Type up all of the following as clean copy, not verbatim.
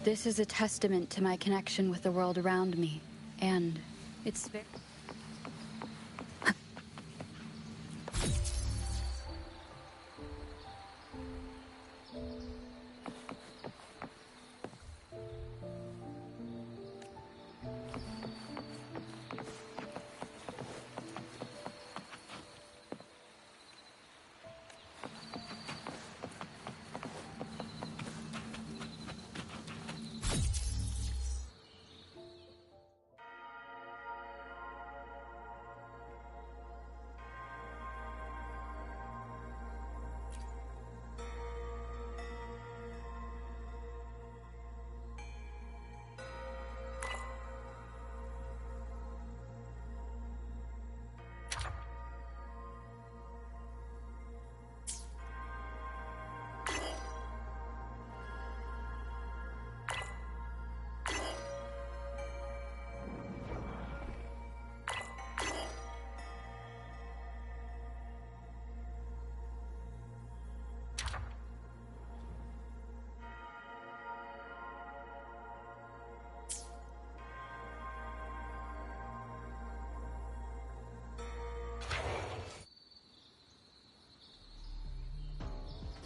This is a testament to my connection with the world around me, and it's very...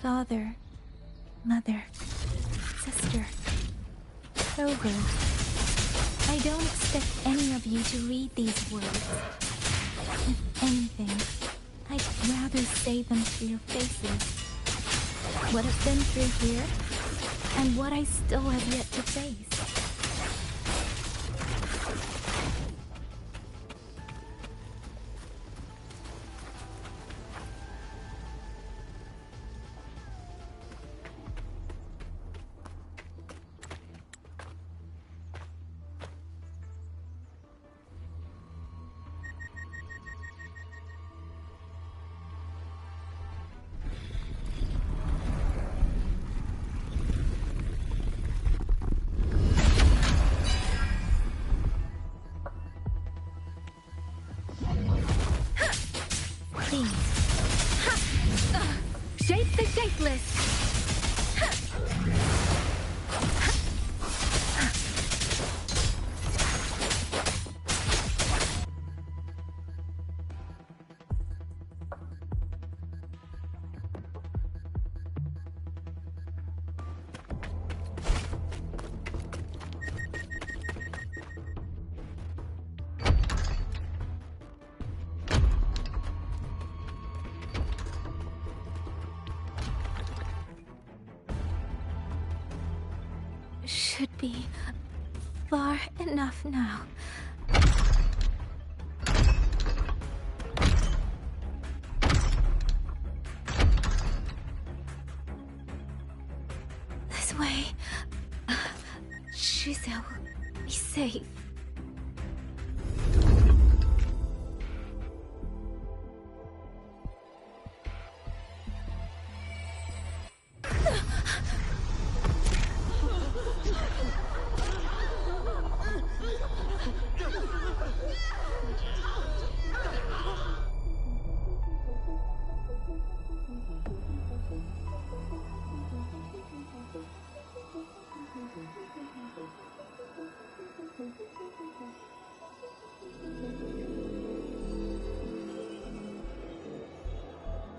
Father, mother, sister, Grover. I don't expect any of you to read these words. If anything, I'd rather say them to your faces. What I've been through here, and what I still have yet to face. Shape the shapeless! Should be far enough now. This way, Shiza will be safe.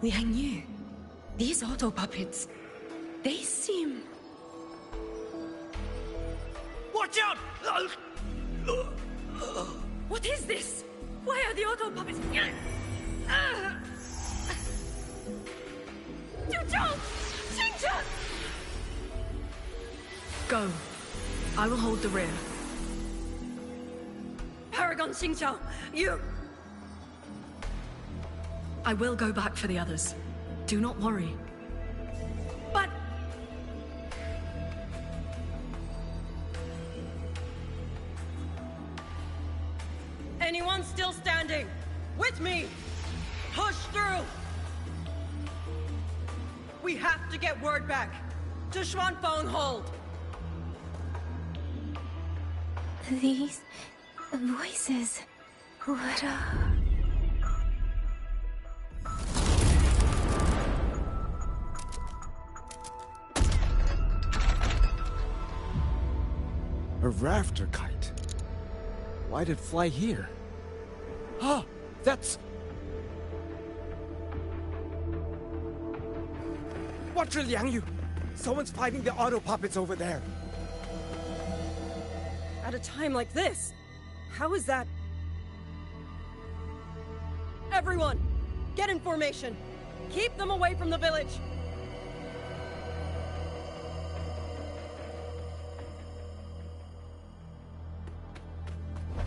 Liang Yu, these auto puppets, they seem... Watch out! What is this? Why are the auto puppets... Go. I will hold the rear. Paragon Xingqiao, you... I will go back for the others. Do not worry. But... Anyone still standing? With me! Push through! We have to get word back. To Xuanfeng hold! These voices... What A rafter kite. Why'd it fly here? Ah, that's... Watch your Liang Yu! Someone's fighting the auto puppets over there. At a time like this, how is that? Everyone, get in formation. Keep them away from the village.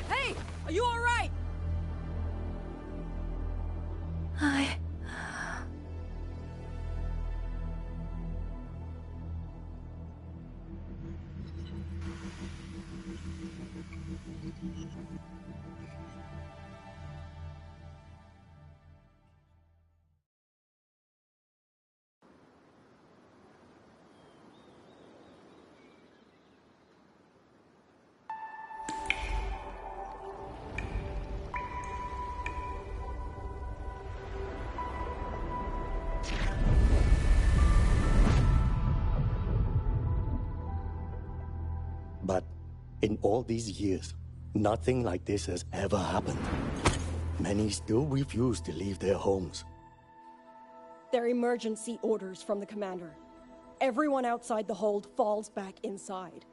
Hey, are you all right? But in all these years, nothing like this has ever happened. Many still refuse to leave their homes. They're emergency orders from the commander. Everyone outside the hold falls back inside.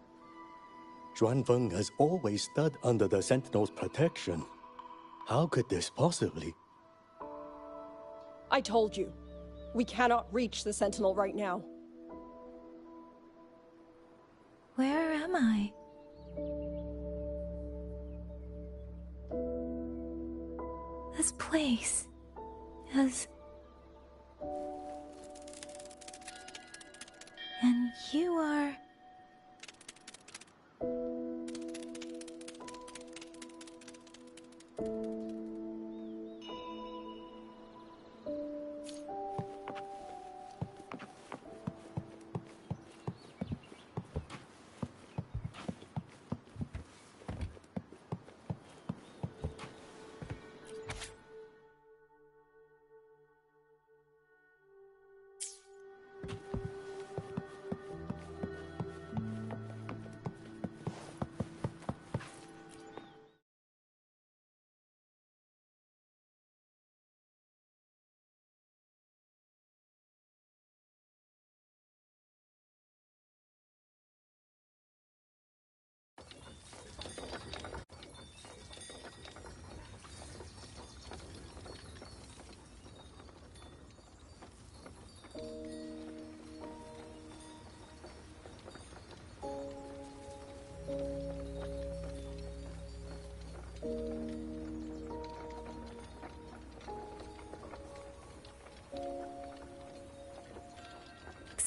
Xuanfeng has always stood under the Sentinel's protection. How could this possibly? I told you, we cannot reach the Sentinel right now. Where am I? This place is... And you are...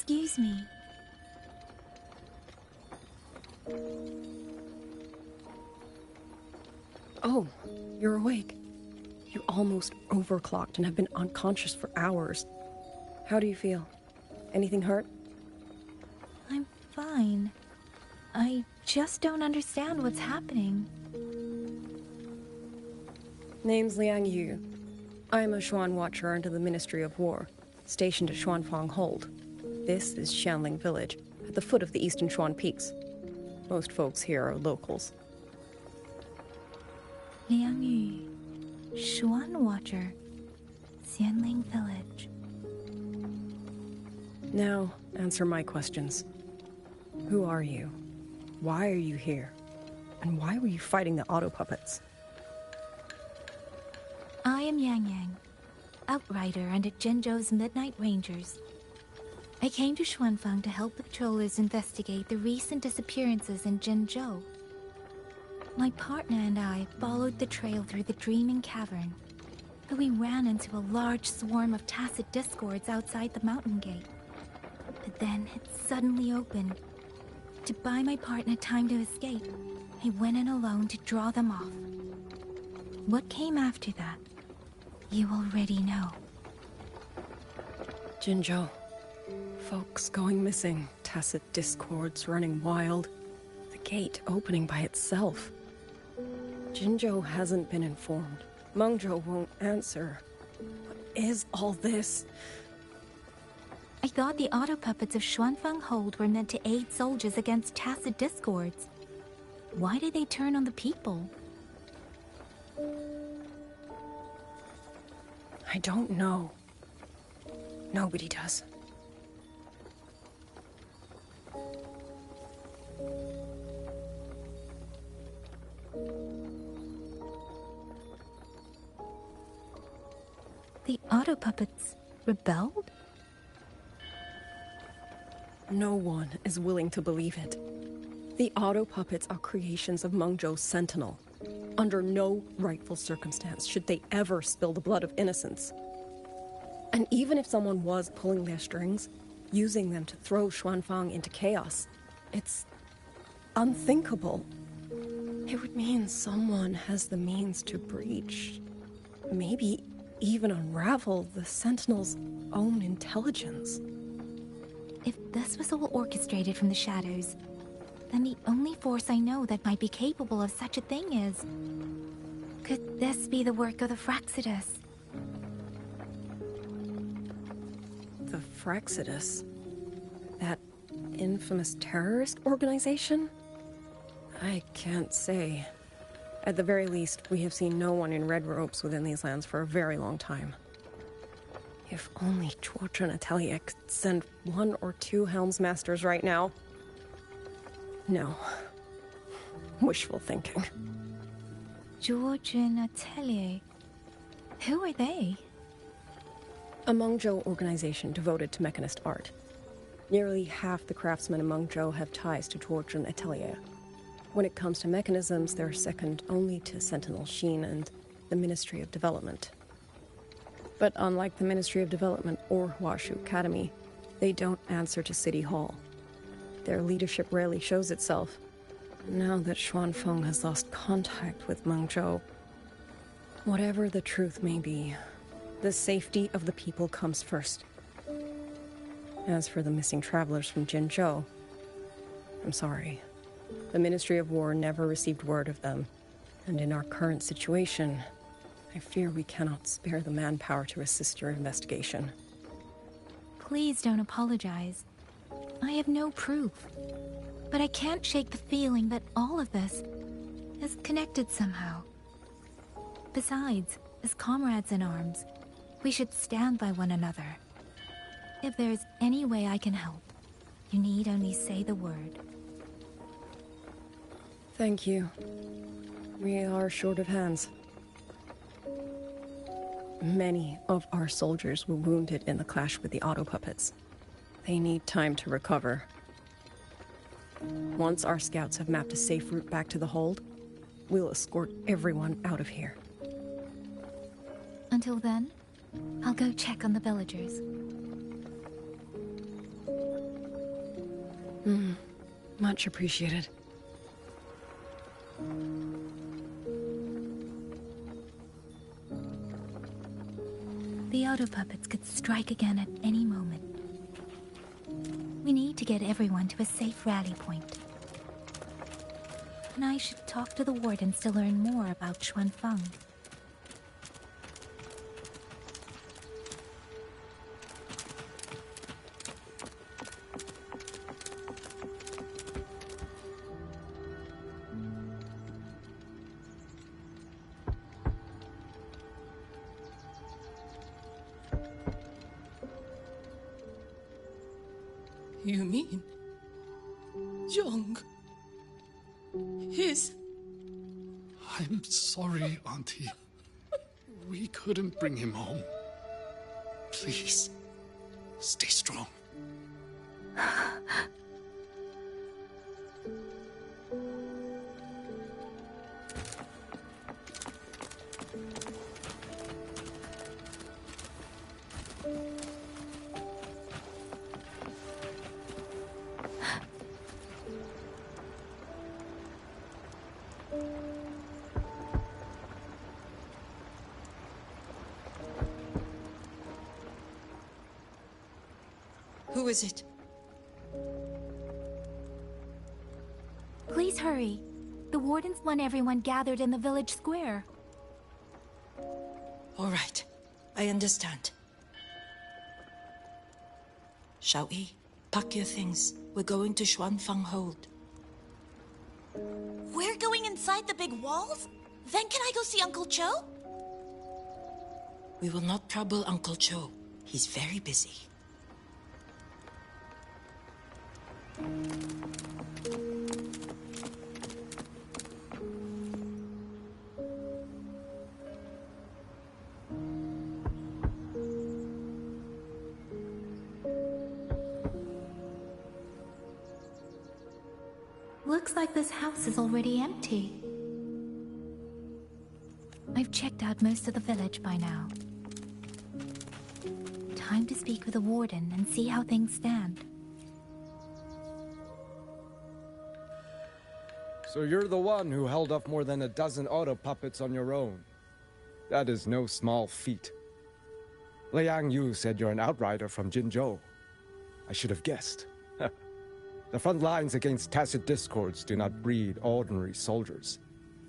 Excuse me. Oh, you're awake. You almost overclocked and have been unconscious for hours. How do you feel? Anything hurt? I'm fine. I just don't understand what's happening. Name's Liang Yu. I'm a Xuan Watcher under the Ministry of War, stationed at Xuanfang Hold. This is Xianling Village, at the foot of the Eastern Xuan Peaks. Most folks here are locals. Liang Yu, Xuan Watcher, Xianling Village. Now, answer my questions. Who are you? Why are you here? And why were you fighting the auto puppets? I am Yang Yang, outrider under Jinzhou's Midnight Rangers. I came to Xuanfang to help the patrollers investigate the recent disappearances in Jinzhou. My partner and I followed the trail through the Dreaming Cavern, but we ran into a large swarm of tacit discords outside the mountain gate. But then it suddenly opened. To buy my partner time to escape, I went in alone to draw them off. What came after that, you already know. Jinzhou. Folks going missing, tacit discords running wild, the gate opening by itself. Jinzhou hasn't been informed. Mengzhou won't answer. What is all this? I thought the auto puppets of Xuanfang Hold were meant to aid soldiers against tacit discords. Why did they turn on the people? I don't know. Nobody does. The auto puppets rebelled? No one is willing to believe it. The auto puppets are creations of Mengzhou's Sentinel. Under no rightful circumstance should they ever spill the blood of innocents. And even if someone was pulling their strings, using them to throw Xuanfang into chaos, it's unthinkable. It would mean someone has the means to breach, maybe even unravel the Sentinel's own intelligence. If this was all orchestrated from the shadows, then the only force I know that might be capable of such a thing is... Could this be the work of the Fraxidus? The Fraxidus? That infamous terrorist organization? I can't say. At the very least, we have seen no one in red robes within these lands for a very long time. If only Chuochen Atelier could send 1 or 2 Helmsmasters right now. No. Wishful thinking. Georgian Atelier. Who are they? A Mengzhou organization devoted to mechanist art. Nearly half the craftsmen in Mengzhou have ties to Chuochen Atelier. When it comes to mechanisms, they're second only to Sentinel Sheen and the Ministry of Development. But unlike the Ministry of Development or Huashu Academy, they don't answer to City Hall. Their leadership rarely shows itself. Now that Xuanfeng has lost contact with Mengzhou, whatever the truth may be, the safety of the people comes first. As for the missing travelers from Jinzhou, I'm sorry. The Ministry of War never received word of them, and in our current situation, I fear we cannot spare the manpower to assist your investigation. Please don't apologize. I have no proof. But I can't shake the feeling that all of this is connected somehow. Besides, as comrades in arms, we should stand by one another. If there is any way I can help, you need only say the word. Thank you. We are short of hands. Many of our soldiers were wounded in the clash with the auto puppets. They need time to recover. Once our scouts have mapped a safe route back to the hold, we'll escort everyone out of here. Until then, I'll go check on the villagers. Much appreciated. The auto puppets could strike again at any moment. We need to get everyone to a safe rally point. And I should talk to the wardens to learn more about Xuanfeng. You mean... Young... His... I'm sorry, Auntie. We couldn't bring him home. Please, stay strong. Who is it? Please hurry. The wardens want everyone gathered in the village square. All right. I understand. Shall pack your things. We're going to Xuanfeng Hold. Where inside the big walls? Then can I go see Uncle Cho? We will not trouble Uncle Cho. He's very busy. Looks like this house is already empty. I've checked out most of the village by now. Time to speak with the warden and see how things stand. So you're the one who held off more than a dozen auto puppets on your own. That is no small feat. Liang Yu said you're an outrider from Jinzhou. I should have guessed. The front lines against tacit discords do not breed ordinary soldiers.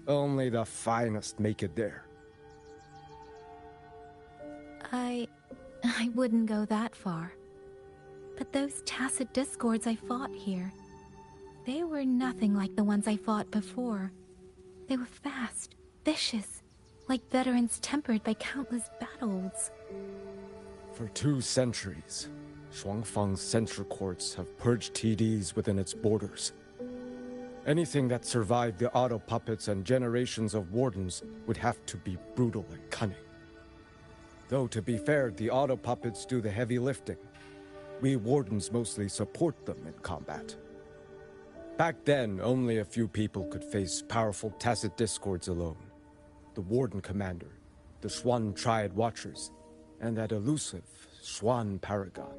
Only the finest make it there. I wouldn't go that far. But those tacit discords I fought here, they were nothing like the ones I fought before. They were fast, vicious, like veterans tempered by countless battles. For 2 centuries, Shuangfang's censor courts have purged TDs within its borders. Anything that survived the auto puppets and generations of wardens would have to be brutal and cunning. Though, to be fair, the auto puppets do the heavy lifting. We wardens mostly support them in combat. Back then, only a few people could face powerful tacit discords alone. The warden commander, the Swan Triad Watchers, and that elusive Swan Paragon.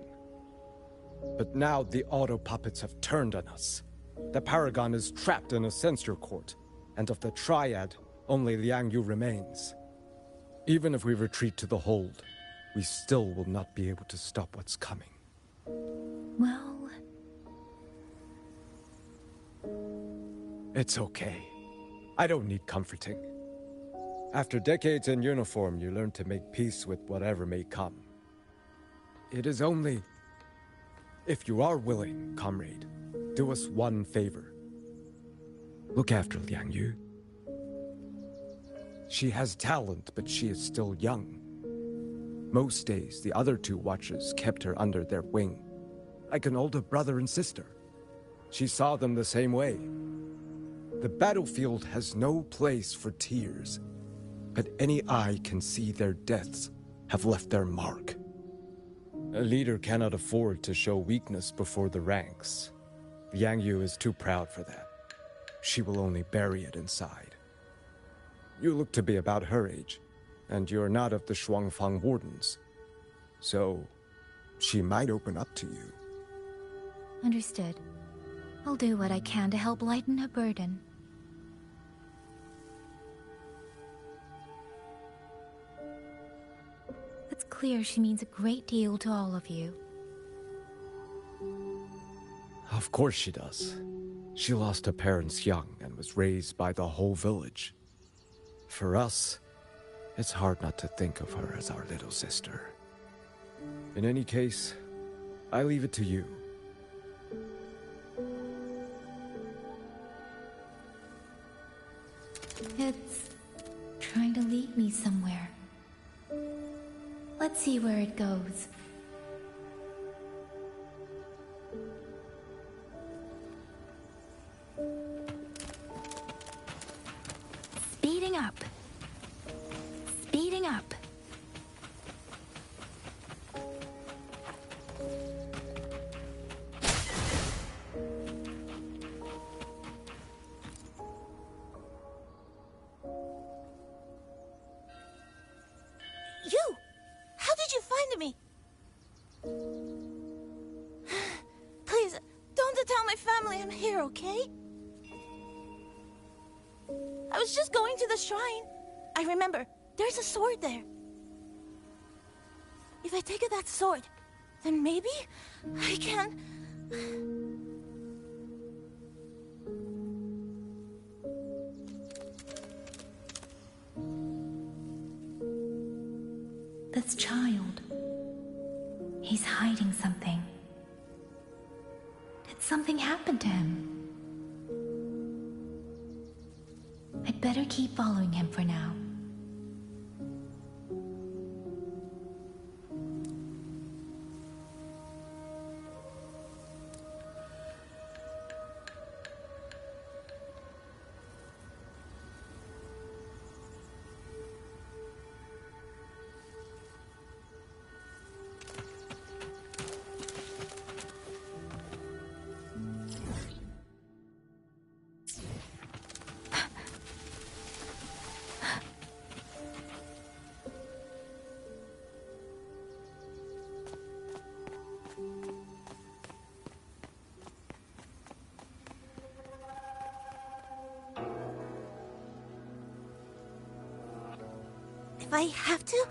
But now the auto puppets have turned on us. The Paragon is trapped in a censor court, and of the Triad, only Liang Yu remains. Even if we retreat to the hold, we still will not be able to stop what's coming. Well... It's okay. I don't need comforting. After decades in uniform, you learn to make peace with whatever may come. It is only... If you are willing, comrade, do us one favor. Look after Liang Yu. She has talent, but she is still young. Most days, the other 2 watchers kept her under their wing, like an older brother and sister. She saw them the same way. The battlefield has no place for tears, but any eye can see their deaths have left their mark. A leader cannot afford to show weakness before the ranks. Liang Yu is too proud for that. She will only bury it inside. You look to be about her age, and you're not of the Shuangfang Wardens. So, she might open up to you. Understood. I'll do what I can to help lighten her burden. It's clear she means a great deal to all of you. Of course she does. She lost her parents young and was raised by the whole village. For us, it's hard not to think of her as our little sister. In any case, I leave it to you. It's trying to lead me somewhere. Let's see where it goes. Speeding up. Speeding up. You! How did you find me? Please, don't tell my family I'm here, okay? I was just going to the shrine. I remember, there's a sword there. If I take that sword, then maybe I can... This child... He's hiding something. Did something happen to him? better keep following him for now. If I have to,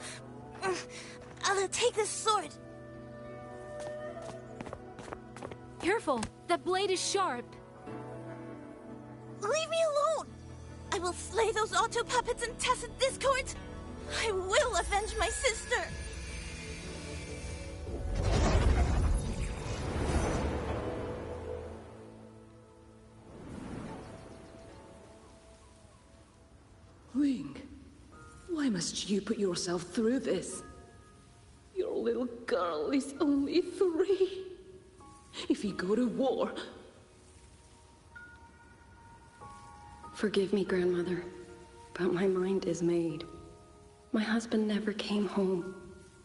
I'll take this sword. Careful! That blade is sharp! Leave me alone! I will slay those auto puppets and tacit discords! I will avenge my sister! Wing, why must you put yourself through this? Your little girl is only 3. If you go to war... Forgive me, Grandmother, but my mind is made. My husband never came home.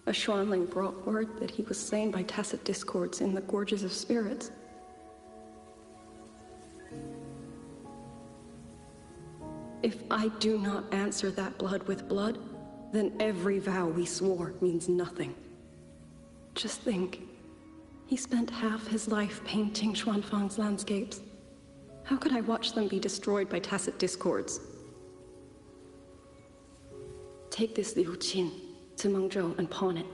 A Schwanling brought word that he was slain by tacit discords in the Gorges of Spirits. If I do not answer that blood with blood, then every vow we swore means nothing. Just think, he spent half his life painting Xuanfang's landscapes. How could I watch them be destroyed by tacit discords? Take this Liu Qin to Mengzhou and pawn it.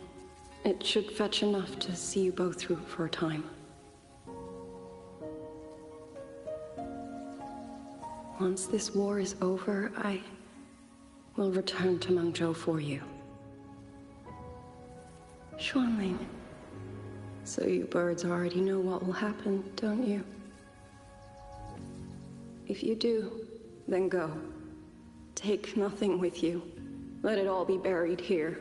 It should fetch enough to see you both through for a time. Once this war is over, I will return to Mengzhou for you. Xuanling, so you birds already know what will happen, don't you? If you do, then go. Take nothing with you. Let it all be buried here.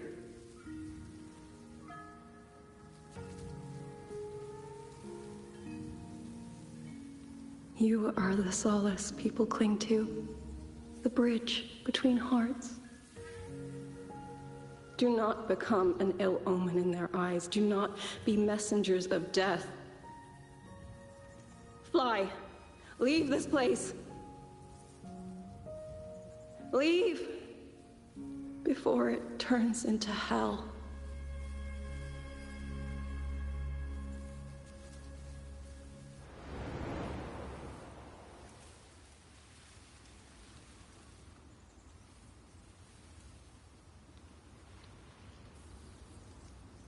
You are the solace people cling to, the bridge between hearts. Do not become an ill omen in their eyes. Do not be messengers of death. Fly. Leave this place. Leave before it turns into hell.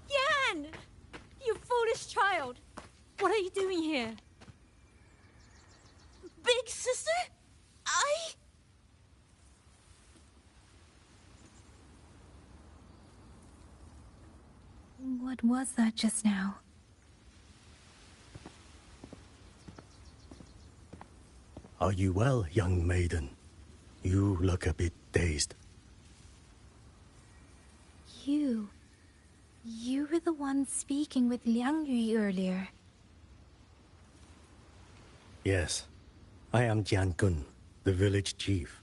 Yan! You foolish child! What are you doing here? Big sister? What was that just now? Are you well, young maiden? You look a bit dazed. You were the one speaking with Liang Yu earlier. Yes, I am Jian Kun, the village chief.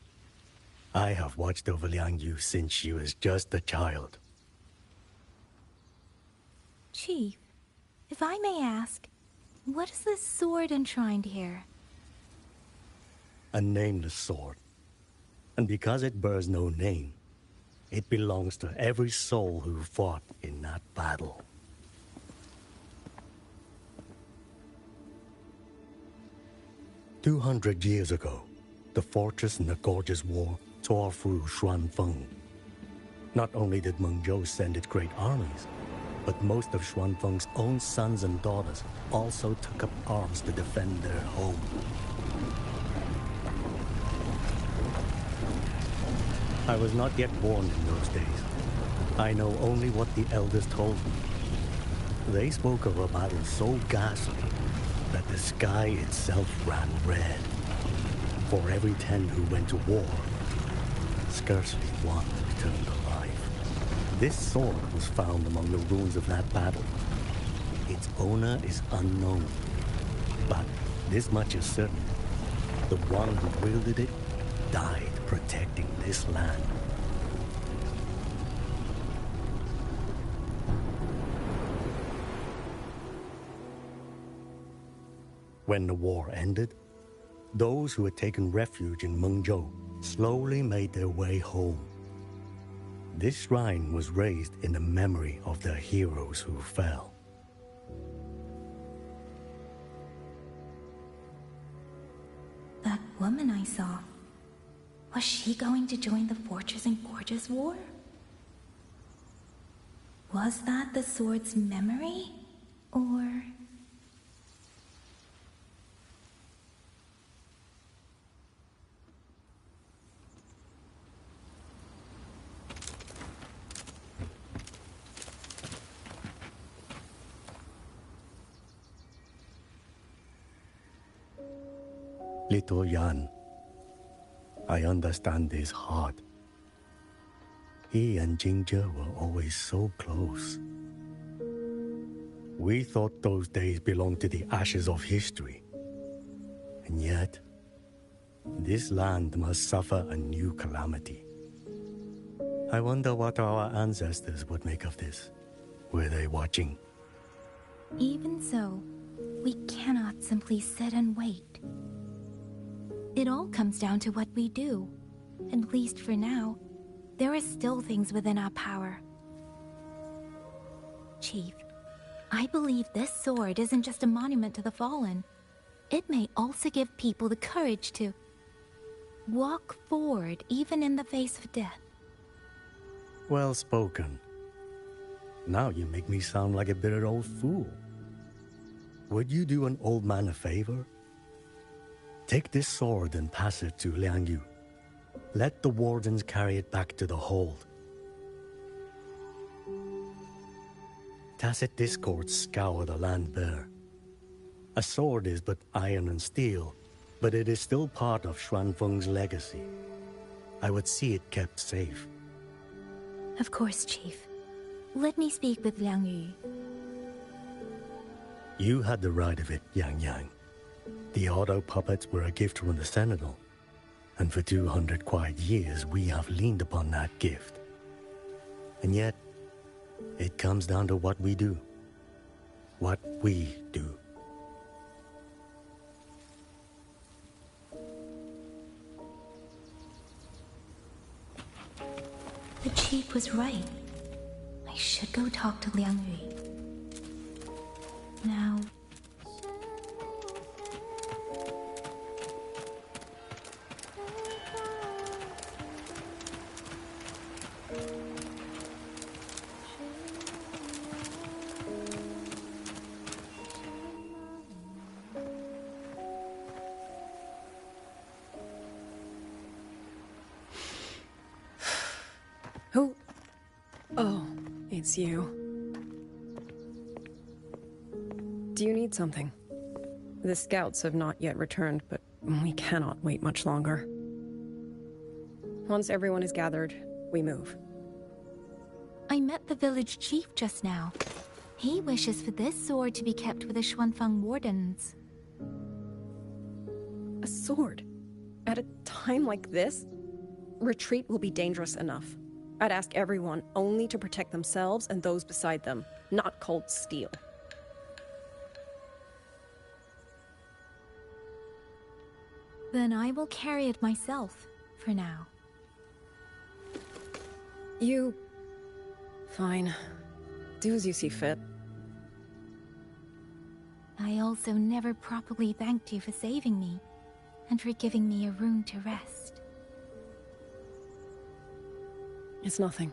I have watched over Liang Yu since she was just a child. Chief, if I may ask, what is this sword enshrined here? A nameless sword. And because it bears no name, it belongs to every soul who fought in that battle. "200 years ago, the fortress in the Gorgeous War tore through Xuanfeng. Not only did Mengzhou send its great armies, but most of Xuanfeng's own sons and daughters also took up arms to defend their home. I was not yet born in those days. I know only what the elders told me. They spoke of a battle so ghastly that the sky itself ran red. For every 10 who went to war, scarcely one returned alive. This sword was found among the ruins of that battle. Its owner is unknown, but this much is certain. The one who wielded it died protecting this land. When the war ended, those who had taken refuge in Mengzhou slowly made their way home. This shrine was raised in the memory of the heroes who fell. That woman I saw, was she going to join the Fortress and Gorges War? Was that the sword's memory? Or... Little Yan, I understand his heart. He and Jinja were always so close. We thought those days belonged to the ashes of history. And yet, this land must suffer a new calamity. I wonder what our ancestors would make of this. Were they watching? Even so, we cannot simply sit and wait. It all comes down to what we do. At least for now, there are still things within our power. Chief, I believe this sword isn't just a monument to the fallen. It may also give people the courage to walk forward even in the face of death. Well spoken. Now you make me sound like a bitter old fool. Would you do an old man a favor? Take this sword and pass it to Liang Yu. Let the wardens carry it back to the hold. Tacit discords scour the land bare. A sword is but iron and steel, but it is still part of Xuanfeng's legacy. I would see it kept safe. Of course, Chief. Let me speak with Liang Yu. You had the right of it, Yang Yang. The auto puppets were a gift from the Sentinel, and for 200 quiet years we have leaned upon that gift. And yet, it comes down to what we do. What we do. The Chief was right. I should go talk to Liang Yu. Now... Who? Oh, it's you. Do you need something? The scouts have not yet returned, but we cannot wait much longer. Once everyone is gathered, we move. I met the village chief just now. He wishes for this sword to be kept with the Xuanfeng wardens. A sword? At a time like this? Retreat will be dangerous enough. I'd ask everyone only to protect themselves and those beside them, not cold steel. Then I will carry it myself, for now. You... Fine. Do as you see fit. I also never properly thanked you for saving me, and for giving me a room to rest. It's nothing.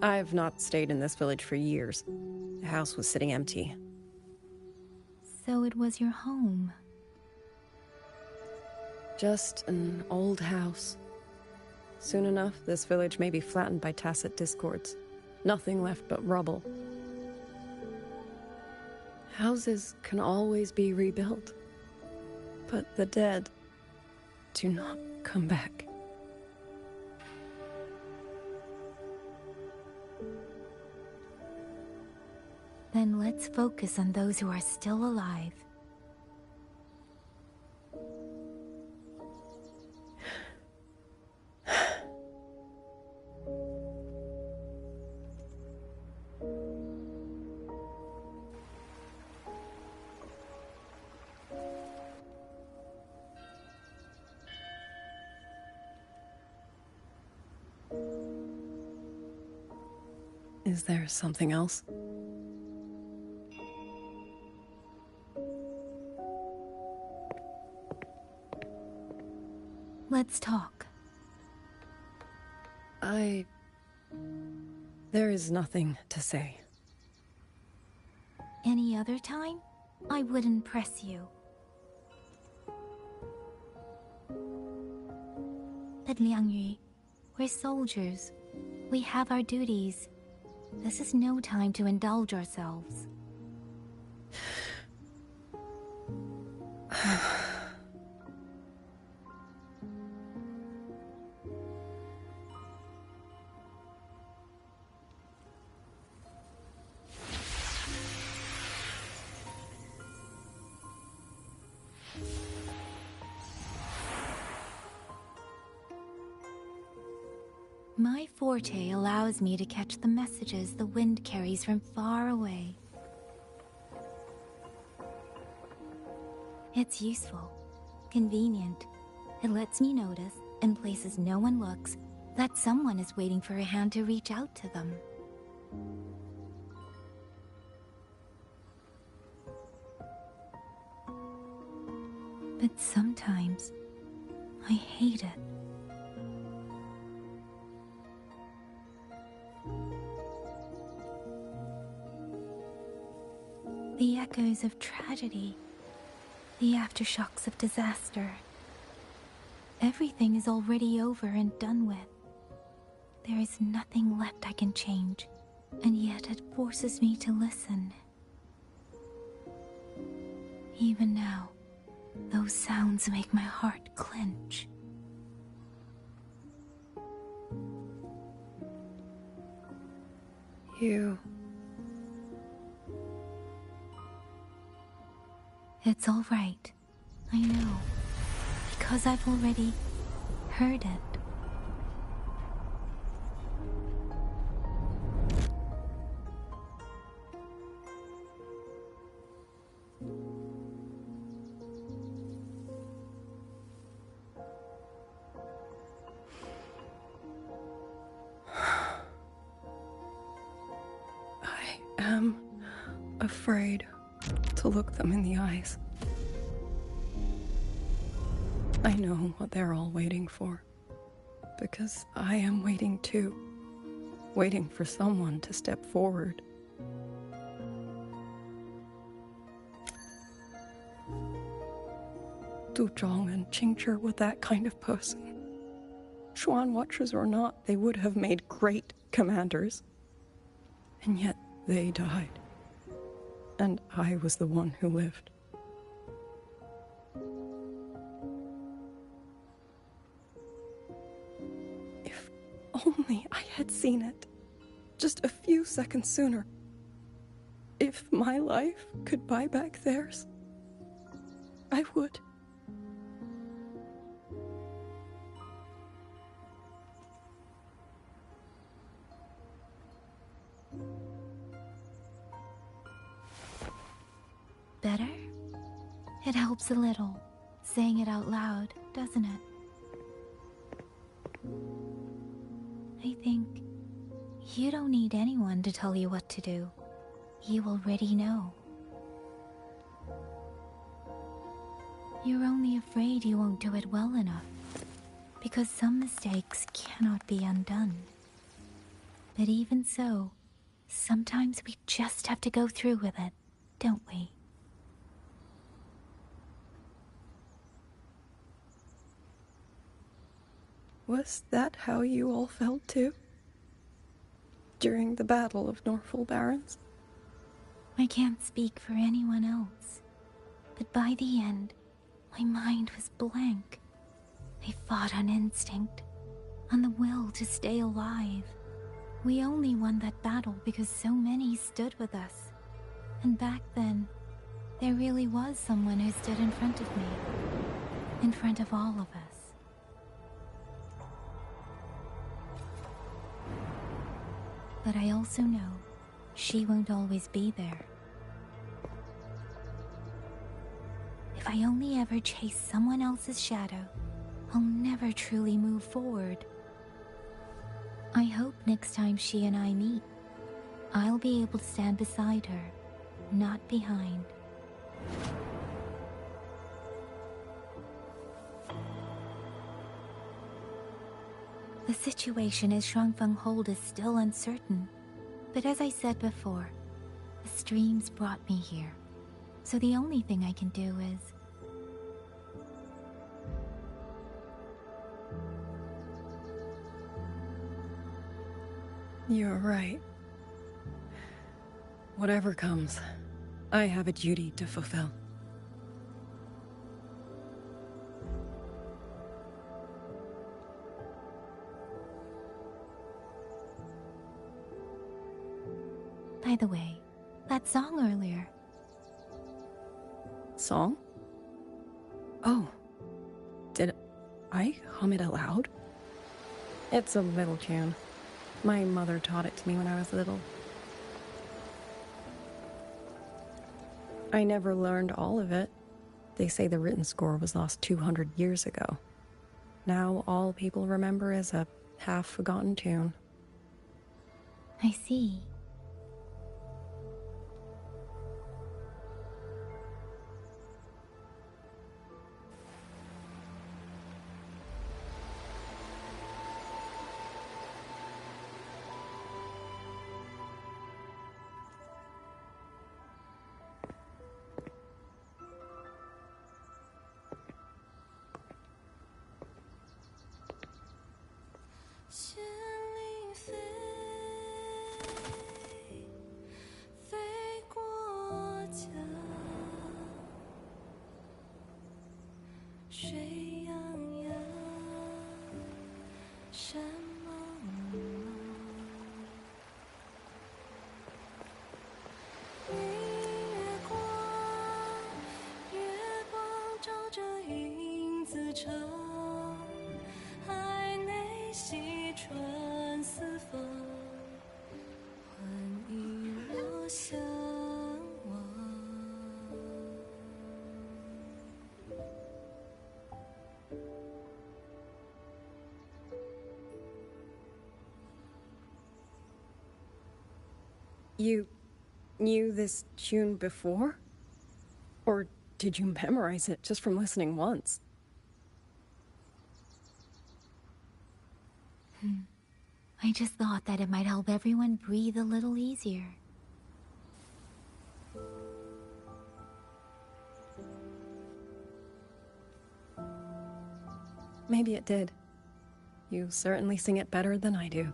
I've not stayed in this village for years. The house was sitting empty. So it was your home. Just an old house. Soon enough, this village may be flattened by tacit discords. Nothing left but rubble. Houses can always be rebuilt. But the dead do not come back. Let's focus on those who are still alive. Is there something else? Let's talk. There is nothing to say. Any other time, I wouldn't press you. But Liangyu, we're soldiers. We have our duties. This is no time to indulge ourselves. My forte allows me to catch the messages the wind carries from far away. It's useful, convenient. It lets me notice, in places no one looks, that someone is waiting for a hand to reach out to them. But sometimes, I hate it. The echoes of tragedy, the aftershocks of disaster. Everything is already over and done with. There is nothing left I can change, and yet it forces me to listen. Even now, those sounds make my heart clench. It's all right. I know. Because I've already heard it. I am afraid to look them in the eyes. I know what they're all waiting for, because I am waiting too. Waiting for someone to step forward. Du Zhong and Qingzhi were that kind of person. Xuan Watchers or not, they would have made great commanders. And yet they died. And I was the one who lived. If only I had seen it, just a few seconds sooner. If my life could buy back theirs, I would. Better? It helps a little, saying it out loud, doesn't it? I think you don't need anyone to tell you what to do. You already know. You're only afraid you won't do it well enough, because some mistakes cannot be undone. But even so, sometimes we just have to go through with it, don't we? Was that how you all felt too? During the Battle of Norfolk Barrens? I can't speak for anyone else, but by the end, my mind was blank. I fought on instinct, on the will to stay alive. We only won that battle because so many stood with us. And back then, there really was someone who stood in front of me. In front of all of us. But I also know she won't always be there. If I only ever chase someone else's shadow, I'll never truly move forward. I hope next time she and I meet, I'll be able to stand beside her, not behind. The situation as Shuangfeng hold is still uncertain, but as I said before, the streams brought me here, so the only thing I can do is... You're right. Whatever comes, I have a duty to fulfill. By the way, that song earlier. Song? Oh. Did I hum it aloud? It's a little tune. My mother taught it to me when I was little. I never learned all of it. They say the written score was lost 200 years ago. Now all people remember is a half-forgotten tune. I see. You knew this tune before? Or did you memorize it just from listening once? I just thought that it might help everyone breathe a little easier. Maybe it did. You certainly sing it better than I do.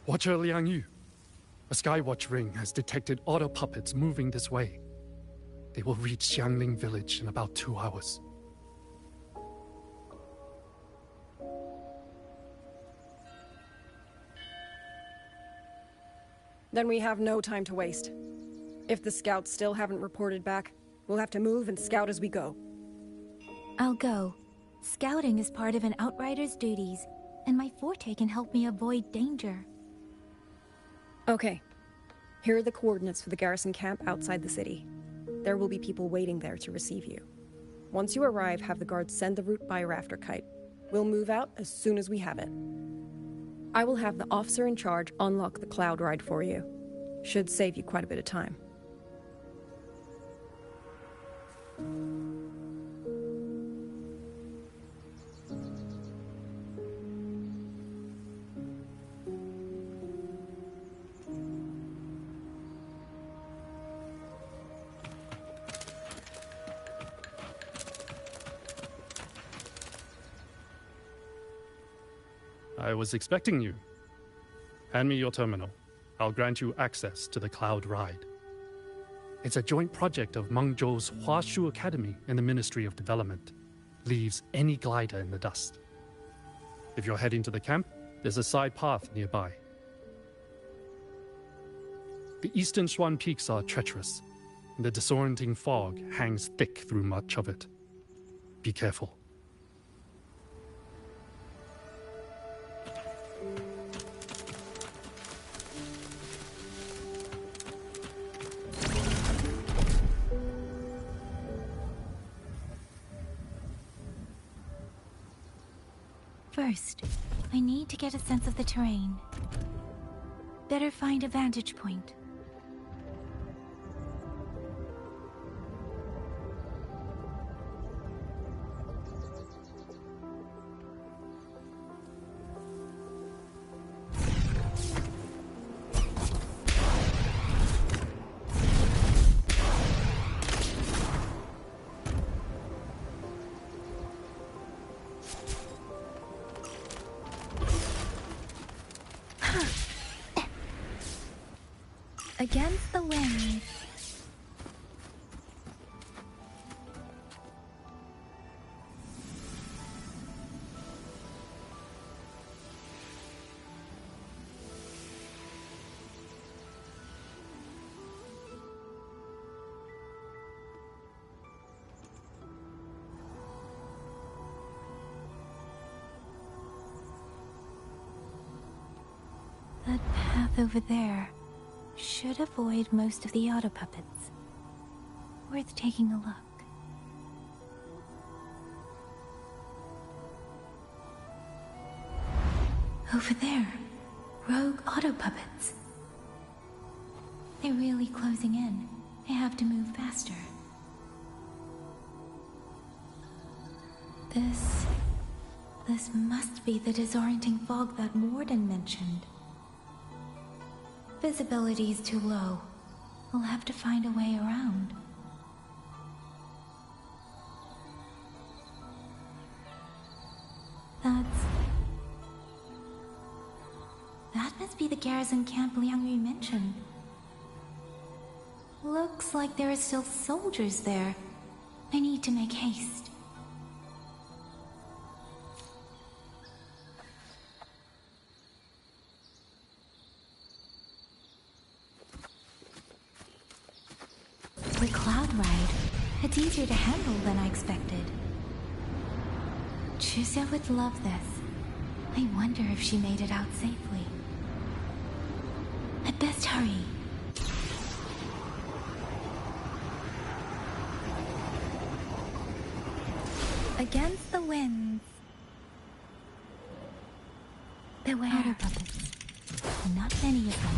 Watcher Liang Yu, a Skywatch ring has detected auto puppets moving this way. They will reach Xiangling village in about 2 hours. Then we have no time to waste. If the scouts still haven't reported back, we'll have to move and scout as we go. I'll go. Scouting is part of an outrider's duties, and my forte can help me avoid danger. Okay. Here are the coordinates for the garrison camp outside the city. There will be people waiting there to receive you. Once you arrive, have the guards send the route by rafter kite. We'll move out as soon as we have it. I will have the officer in charge unlock the cloud ride for you. Should save you quite a bit of time. I was expecting you. Hand me your terminal. I'll grant you access to the Cloud Ride. It's a joint project of Mengzhou's Huashu Academy and the Ministry of Development. Leaves any glider in the dust. If you're heading to the camp, there's a side path nearby. The eastern Shuan peaks are treacherous, and the disorienting fog hangs thick through much of it. Be careful. First, I need to get a sense of the terrain. Better find a vantage point. Against the wind. That path over there should avoid most of the auto puppets. Worth taking a look. Over there, rogue auto puppets. They're really closing in. I have to move faster. This must be the disorienting fog that Morden mentioned. Visibility's too low. I'll have to find a way around. That must be the garrison camp Liang Yu mentioned. Looks like there are still soldiers there. I need to make haste. The Cloud Ride. It's easier to handle than I expected. Chuzia would love this. I wonder if she made it out safely. I'd best hurry. Against the winds. Beware. Auto puppets. Not many of them.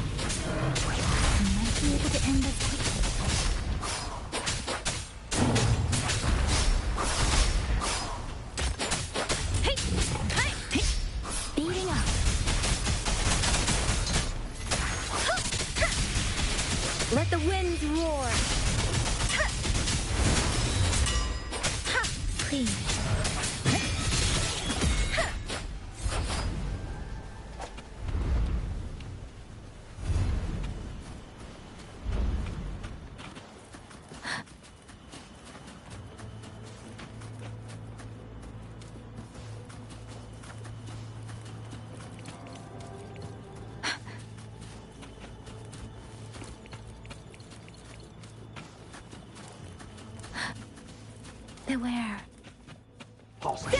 I might be able to end this quickly. Let the winds roar! Please. Beware. Pulsing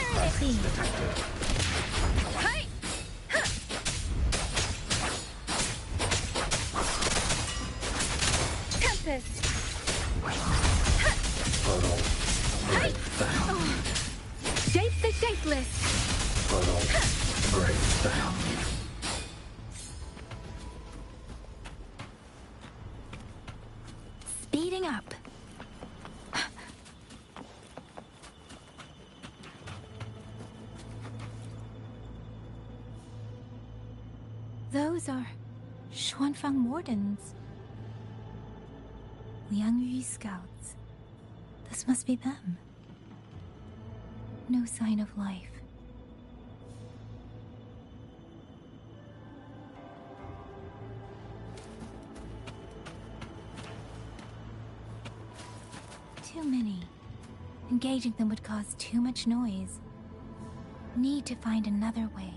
detected. Hey! Tempest! Portal breakdown. Shape the shapeless! Portal breakdown. Speeding up. Those are Xuanfang Mordens. Liang Yu scouts. This must be them. No sign of life. Too many. Engaging them would cause too much noise. Need to find another way.